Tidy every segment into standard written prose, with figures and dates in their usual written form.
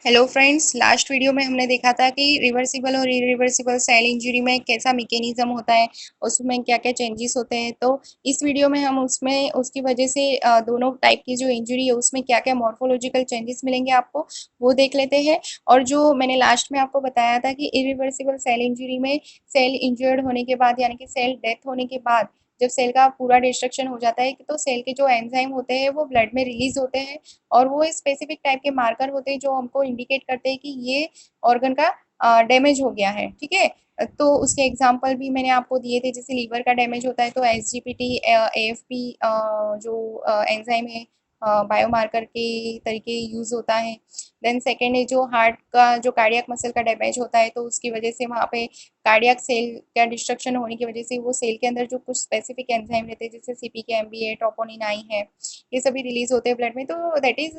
Hello friends, last video में हमने देखा था कि रिवर्सिबल और इरिवर्सिबल सेल इंजरी में कैसा मैकेनिज्म होता है, उसमें क्या क्या चेंजेस होते हैं। तो इस वीडियो में हम उसमें उसकी वजह से दोनों टाइप की जो इंजरी है उसमें क्या क्या मॉर्फोलॉजिकल चेंजेस मिलेंगे आपको, वो देख लेते हैं। और जो मैंने लास्ट में आपको बताया था कि इरिवर्सिबल सेल इंजरी में सेल इंजर्ड होने के बाद यानी कि सेल डेथ होने के बाद जब सेल का पूरा डिस्ट्रक्शन हो जाता है तो सेल के जो एंजाइम होते हैं वो ब्लड में रिलीज होते हैं और वो स्पेसिफिक टाइप के मार्कर होते हैं जो हमको इंडिकेट करते हैं कि ये ऑर्गन का डैमेज हो गया है। ठीक है, तो उसके एग्जांपल भी मैंने आपको दिए थे। जैसे लीवर का डैमेज होता है तो एसजीपीटी एएफपी जो एंजाइम है बायोमार्कर के तरीके यूज होता है। देन सेकेंड है जो हार्ट का जो कार्डियक मसल का डैमेज होता है तो उसकी वजह से वहाँ पे कार्डियक सेल का डिस्ट्रक्शन होने की वजह से वो सेल के अंदर जो कुछ स्पेसिफिक एंजाइम रहते हैं जैसे सीपीके एमबी है, ट्रोपोनिन आई है, ये सभी रिलीज होते हैं ब्लड में। तो that is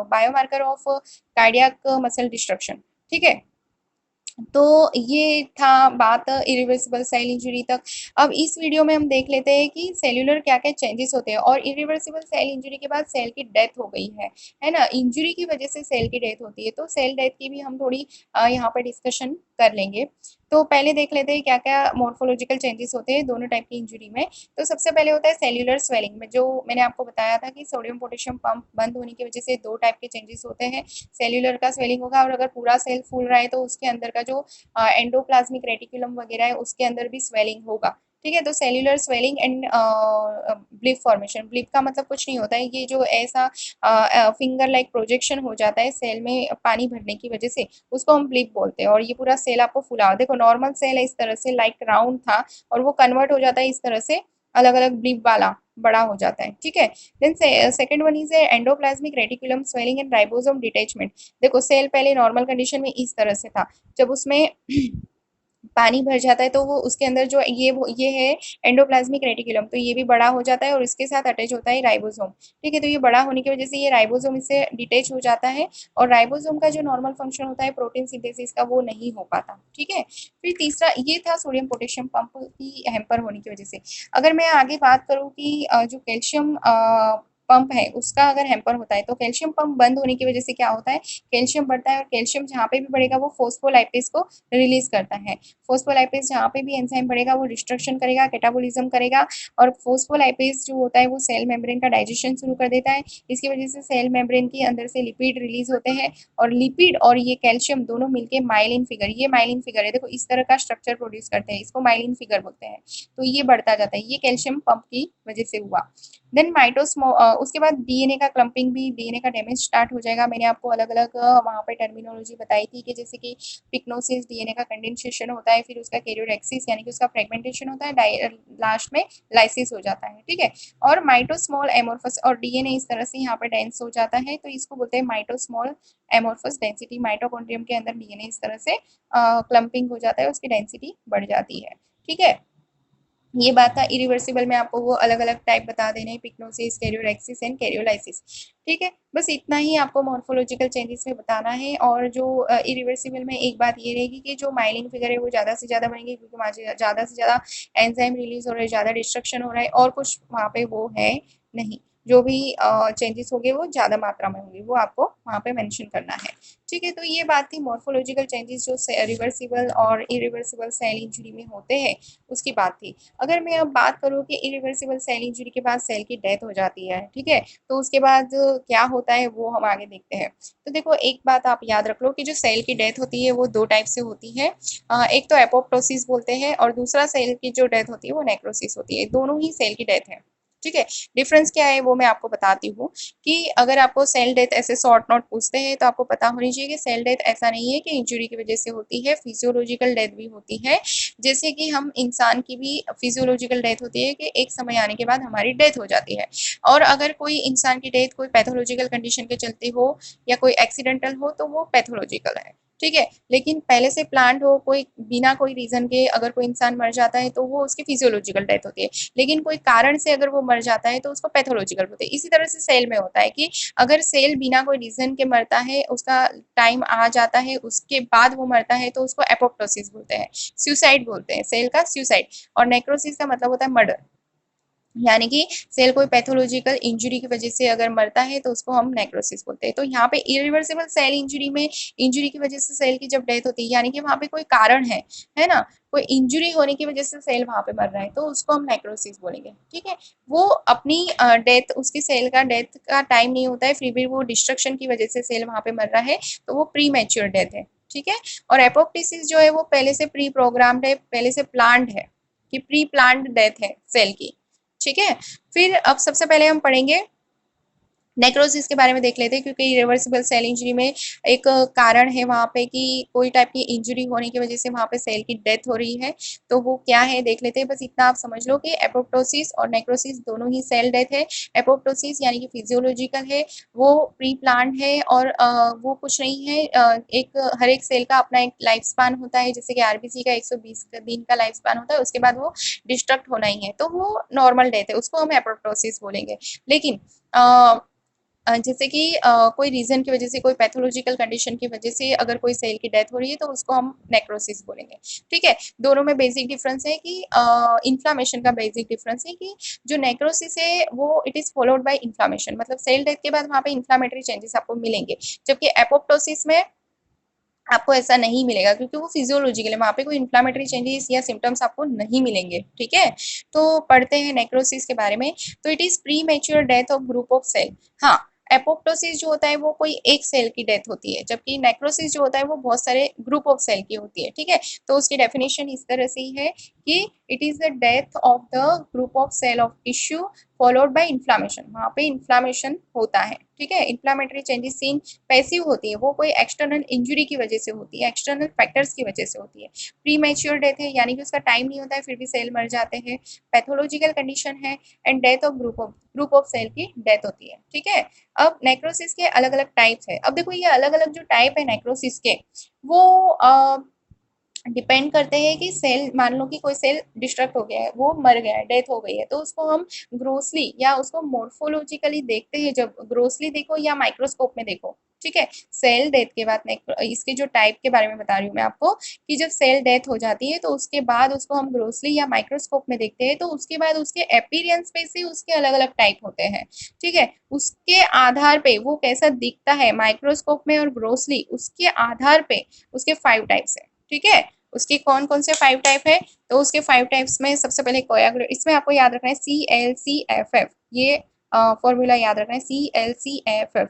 biomarker of cardiac muscle destruction. ठीक है, तो ये था बात इरिवर्सिबल सेल इंजरी तक। अब इस वीडियो में हम देख लेते हैं कि सेल्यूलर क्या क्या चेंजेस होते हैं। और इरिवर्सिबल सेल इंजरी के बाद सेल की डेथ हो गई है ना, इंजरी की वजह से सेल की डेथ होती है तो सेल डेथ की भी हम थोड़ी यहाँ पर डिस्कशन कर लेंगे। तो पहले देख लेते हैं क्या क्या मॉर्फोलॉजिकल चेंजेस होते हैं दोनों टाइप की इंजरी में। तो सबसे पहले होता है सेल्यूलर स्वेलिंग में, जो मैंने आपको बताया था कि सोडियम पोटेशियम पंप बंद होने की वजह से दो टाइप के चेंजेस होते हैं। सेल्यूलर का स्वेलिंग होगा और अगर पूरा सेल फूल रहा है तो उसके अंदर का जो एंडोप्लाज्मिक रेटिकुलम वगैरह है उसके अंदर भी स्वेलिंग होगा। ठीक है, तो cellular swelling and blip formation. Blip का मतलब कुछ नहीं होता है, ये जो ऐसा फिंगर लाइक प्रोजेक्शन हो जाता है सेल में पानी भरने की वजह से, उसको हम ब्लिप बोलते हैं। और ये पूरा सेल आपको फुला, देखो नॉर्मल सेल है इस तरह से लाइक राउंड था और वो कन्वर्ट हो जाता है इस तरह से अलग अलग ब्लिप वाला बड़ा हो जाता है। ठीक है, then second one is endoplasmic reticulum swelling and ribosome detachment. देखो सेल पहले नॉर्मल कंडीशन में इस तरह से था, जब उसमें पानी भर जाता है तो वो उसके अंदर जो ये है एंडोप्लाज्मिक रेटिकुलम, तो ये भी बड़ा हो जाता है और इसके साथ अटैच होता है राइबोसोम। ठीक है, तो ये बड़ा होने की वजह से ये राइबोसोम इससे डिटेच हो जाता है और राइबोसोम का जो नॉर्मल फंक्शन होता है प्रोटीन सिंथेसिस का वो नहीं हो पाता। ठीक है, फिर तीसरा ये था सोडियम पोटेशियम पंप की हैम्पर होने की वजह से। अगर मैं आगे बात करूँ कि जो कैल्शियम पंप है उसका अगर हैम्पर होता है तो कैल्शियम पंप बंद होने की वजह से क्या होता है, कैल्शियम बढ़ता है और कैल्शियम जहाँ पे भी बढ़ेगा वो फोस्फोलाइपेज को रिलीज करता है। फोस्फोलाइपेज जहाँ पे भी एंजाइम बढ़ेगा वो डिस्ट्रक्शन करेगा, कैटाबोलिज्म करेगा। और फोस्फोलाइपेज जो होता है वो सेल मेम्ब्रेन का डाइजेशन शुरू कर देता है। इसकी वजह से सेल मेम्ब्रेन के अंदर से लिपिड रिलीज होते हैं और लिपिड और ये कैल्शियम दोनों मिलके माइलिन फिगर, ये माइलिन फिगर है देखो इस तरह का स्ट्रक्चर प्रोड्यूस करते हैं, इसको माइलिन फिगर बोलते हैं। तो ये बढ़ता जाता है, ये कैल्शियम पंप की वजह से हुआ। देन माइटोस्मो उसके बाद डीएनए का क्लम्पिंग भी, डीएनए का डैमेज स्टार्ट हो जाएगा। मैंने आपको अलग अलग वहाँ पे टर्मिनोलॉजी बताई थी कि जैसे कि पिक्नोसिस डीएनए का कंडेंसेशन होता है, फिर उसका कैरियोडेक्सिस यानी कि उसका फ्रेगमेंटेशन होता है, लास्ट में लाइसिस हो जाता है। ठीक है, और माइटोस्मॉल एमोर्फस और डीएनए इस तरह से यहाँ पे डेंस हो जाता है तो इसको बोलते हैं माइटोस्मॉल एमोर्फस डेंसिटी। माइटोकॉन्ड्रियम के अंदर डीएनए इस तरह से क्लम्पिंग हो जाता है, उसकी डेंसिटी बढ़ जाती है। ठीक है, ये बात था इरिवर्सिबल में, आपको वो अलग अलग टाइप बता देने, पिक्नोसिस, कैरियोडेक्सिस एंड कैरियोलाइसिस। ठीक है, बस इतना ही आपको मॉर्फोलॉजिकल चेंजेस में बताना है। और जो इरिवर्सिबल में एक बात ये रहेगी कि जो माइलिन फिगर है वो ज़्यादा से ज़्यादा बनेंगे क्योंकि ज़्यादा से ज़्यादा एंजाइम रिलीज हो रहा है, ज़्यादा डिस्ट्रक्शन हो रहा है और कुछ वहाँ पे वो है नहीं। जो भी चेंजेस होंगे वो ज़्यादा मात्रा में होंगे, वो आपको वहाँ पे मेंशन करना है। ठीक है, तो ये बात थी मॉर्फोलॉजिकल चेंजेस जो रिवर्सिबल और इरिवर्सिबल सेल इंजरी में होते हैं, उसकी बात थी। अगर मैं अब बात करूँ कि इरिवर्सिबल सेल इंजरी के बाद सेल की डेथ हो जाती है, ठीक है, तो उसके बाद क्या होता है वो हम आगे देखते हैं। तो देखो एक बात आप याद रख लो कि जो सेल की डेथ होती है वो दो टाइप से होती है। एक तो एपोप्टोसिस बोलते हैं और दूसरा सेल की जो डेथ होती है वो नेक्रोसिस होती है। दोनों ही सेल की डेथ है। ठीक है, डिफरेंस क्या है वो मैं आपको बताती हूँ कि अगर आपको सेल डेथ ऐसे शॉर्ट नोट पूछते हैं तो आपको पता होनी चाहिए कि सेल डेथ ऐसा नहीं है कि इंजरी की वजह से होती है, फिजियोलॉजिकल डेथ भी होती है। जैसे कि हम इंसान की भी फिजियोलॉजिकल डेथ होती है कि एक समय आने के बाद हमारी डेथ हो जाती है। और अगर कोई इंसान की डेथ कोई पैथोलॉजिकल कंडीशन के चलते हो या कोई एक्सीडेंटल हो तो वो पैथोलॉजिकल है। ठीक है, लेकिन पहले से प्लान्ड हो कोई बिना कोई रीजन के अगर कोई इंसान मर जाता है तो वो उसकी फिजियोलॉजिकल डेथ होती है। लेकिन कोई कारण से अगर वो मर जाता है तो उसको पैथोलॉजिकल होता है। इसी तरह से सेल में होता है कि अगर सेल बिना कोई रीजन के मरता है, उसका टाइम आ जाता है उसके बाद वो मरता है तो उसको एपोप्टोसिस बोलते हैं, सुसाइड बोलते हैं, सेल का सुसाइड। और नेक्रोसिस का मतलब होता है मर्डर। यानी कि सेल कोई पैथोलॉजिकल इंजरी की वजह से अगर मरता है तो उसको हम नेक्रोसिस बोलते हैं। तो यहाँ पे इरिवर्सिबल सेल इंजरी में इंजरी की वजह से सेल की जब डेथ होती है, यानी कि वहाँ पे कोई कारण है ना, कोई इंजरी होने की वजह से सेल वहाँ पे मर रहा है, तो उसको हम नेक्रोसिस बोलेंगे। ठीक है, वो अपनी डेथ, उसकी सेल का डेथ का टाइम नहीं होता है, फिर भी वो डिस्ट्रक्शन की वजह से सेल वहाँ पे मर रहा है, तो वो प्री मैच्योर डेथ है। ठीक है, और एपोप्टोसिस जो है वो पहले से प्री प्रोग्राम्ड है, पहले से प्लान्ड है, कि प्री प्लान्ड डेथ है सेल की। ठीक है, फिर अब सबसे पहले हम पढ़ेंगे नेक्रोसिस के बारे में, देख लेते हैं, क्योंकि रिवर्सिबल सेल इंजरी में एक कारण है वहाँ पे कि कोई टाइप की इंजरी होने की वजह से वहाँ पे सेल की डेथ हो रही है, तो वो क्या है देख लेते हैं। बस इतना आप समझ लो कि एपोप्टोसिस और नेक्रोसिस दोनों ही सेल डेथ है। एपोप्टोसिस यानी कि फिजियोलॉजिकल है, वो प्री प्लान है, और वो कुछ नहीं है, हर एक सेल का अपना एक लाइफ स्पान होता है, जैसे कि आरबीसी का 120 दिन का लाइफ स्पान होता है, उसके बाद वो डिस्ट्रक्ट होना ही है, तो वो नॉर्मल डेथ है, उसको हम एपोप्टोसिस बोलेंगे। लेकिन जैसे कि कोई रीजन की वजह से, कोई पैथोलॉजिकल कंडीशन की वजह से अगर कोई सेल की डेथ हो रही है तो उसको हम नेक्रोसिस बोलेंगे। ठीक है, दोनों में बेसिक डिफरेंस है कि इन्फ्लामेशन का बेसिक डिफरेंस है कि जो नेक्रोसिस है वो it is followed by inflammation, मतलब सेल डेथ के बाद वहाँ पे इन्फ्लामेटरी चेंजेस आपको मिलेंगे, जबकि एपोप्टोसिस में आपको ऐसा नहीं मिलेगा, क्योंकि वो फिजियोलॉजिकल है, वहाँ पे कोई इन्फ्लामेटरी चेंजेस या सिम्टम्स आपको नहीं मिलेंगे। ठीक है, तो पढ़ते हैं नेक्रोसिस के बारे में। तो it is premature death of group of cell. हाँ, एपोप्टोसिस जो होता है वो कोई एक सेल की डेथ होती है, जबकि नेक्रोसिस जो होता है वो बहुत सारे ग्रुप ऑफ सेल की होती है। ठीक है, तो उसकी डेफिनेशन इस तरह से ही है कि it is the death of the group of cell of tissue followed by inflammation, वहाँ पे इन्फ्लामेशन होता है। ठीक है, इन्फ्लामेटरी चेंजेस सीन पैसिव होती है, वो कोई एक्सटर्नल इंजुरी की वजह से होती है, एक्सटर्नल फैक्टर्स की वजह से होती है। प्री मैच्योर डेथ है, यानी कि उसका टाइम नहीं होता है फिर भी सेल मर जाते हैं। पैथोलॉजिकल कंडीशन है, and death of group of cell की डेथ होती है। ठीक है, अब नेक्रोसिस के अलग अलग टाइप्स है। अब देखो, ये अलग अलग जो टाइप है नेक्रोसिस के, वो डिपेंड करते हैं कि सेल, मान लो कि कोई सेल डिस्ट्रक्ट हो गया है, वो मर गया है, डेथ हो गई है, तो उसको हम ग्रोसली या उसको मोर्फोलॉजिकली देखते हैं, जब ग्रोसली देखो या माइक्रोस्कोप में देखो। ठीक है, सेल डेथ के बाद इसके जो टाइप के बारे में बता रही हूँ मैं आपको, कि जब सेल डेथ हो जाती है तो उसके बाद उसको हम ग्रोसली या माइक्रोस्कोप में देखते हैं, तो उसके बाद उसके अपीयरेंस पे से उसके अलग अलग टाइप होते हैं। ठीक है, उसके आधार पे वो कैसा दिखता है माइक्रोस्कोप में और ग्रोसली, उसके आधार पे उसके 5 टाइप्स है। ठीक है, उसके कौन कौन से 5 टाइप है, तो उसके 5 टाइप्स में सबसे पहले कोयागुलेट, इसमें आपको याद रखना है CLCFF, ये फॉर्मूला याद रखना है, CLCFF,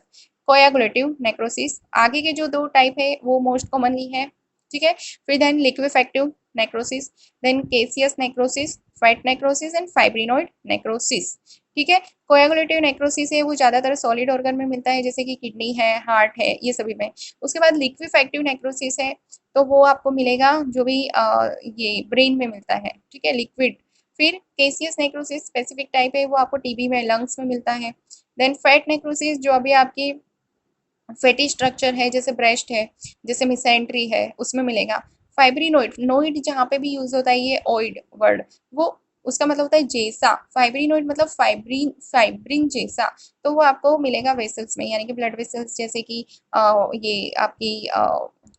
कोयागुलेटिव नेक्रोसिस। आगे के जो 2 टाइप है वो मोस्ट कॉमनली है। ठीक है, फिर then liquefactive necrosis, then caseous necrosis, fat necrosis and fibrinoid necrosis. ठीक है, कोयागुलेटिव नेक्रोसिस है वो ज्यादातर सॉलिड ऑर्गन में मिलता है, जैसे कि किडनी है, हार्ट है, ये सभी में। उसके बाद लिक्विफेक्टिव नेक्रोसिस है, तो वो आपको मिलेगा जो भी ये ब्रेन में मिलता है। ठीक है, लिक्विड। फिर केसियस नेक्रोसिस स्पेसिफिक टाइप है, वो आपको टीबी में, लंग्स में मिलता है। देन फैट नेक्रोसिस जो अभी आपकी फैटी स्ट्रक्चर है, जैसे ब्रेस्ट है, जैसे मिसेंट्री है, उसमें मिलेगा। फाइब्रिनोइड, नोइड जहाँ पे भी यूज होता है ये ऑइड वर्ड, वो उसका मतलब होता है जैसा, फाइब्रिनोइड मतलब फाइब्रिन, फाइब्रिन जैसा, तो वो आपको मिलेगा वेसल्स में, यानी कि ब्लड वेसल्स, जैसे कि ये आपकी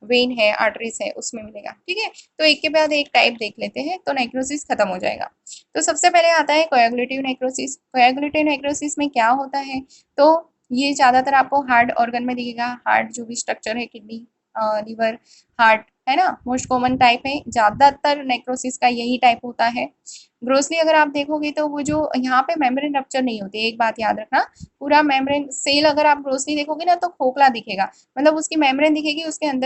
वेन है, आर्टरीज है, उसमें मिलेगा। ठीक है, तो एक के बाद एक टाइप देख लेते हैं, तो नेक्रोसिस खत्म हो जाएगा। तो सबसे पहले आता है कोएगुलेटिव नेक्रोसिस। कोएगुलेटिव नेक्रोसिस में क्या होता है, तो ये ज्यादातर आपको हार्ट ऑर्गन में दिखेगा, हार्ट जो भी स्ट्रक्चर है, किडनी, लिवर, हार्ट, है ना, मोस्ट कॉमन टाइप है, ज्यादातर नेक्रोसिस का यही टाइप होता है। ग्रोसली अगर आप देखोगे तो वो जो यहाँ पे मेम्ब्रेन रप्चर नहीं होती है, एक बात याद रखना, पूरा मेम्ब्रेन सेल अगर आप ग्रोसली देखोगे ना तो खोखला दिखेगा, मतलब उसकी मेम्ब्रेन दिखेगी, उसके अंदर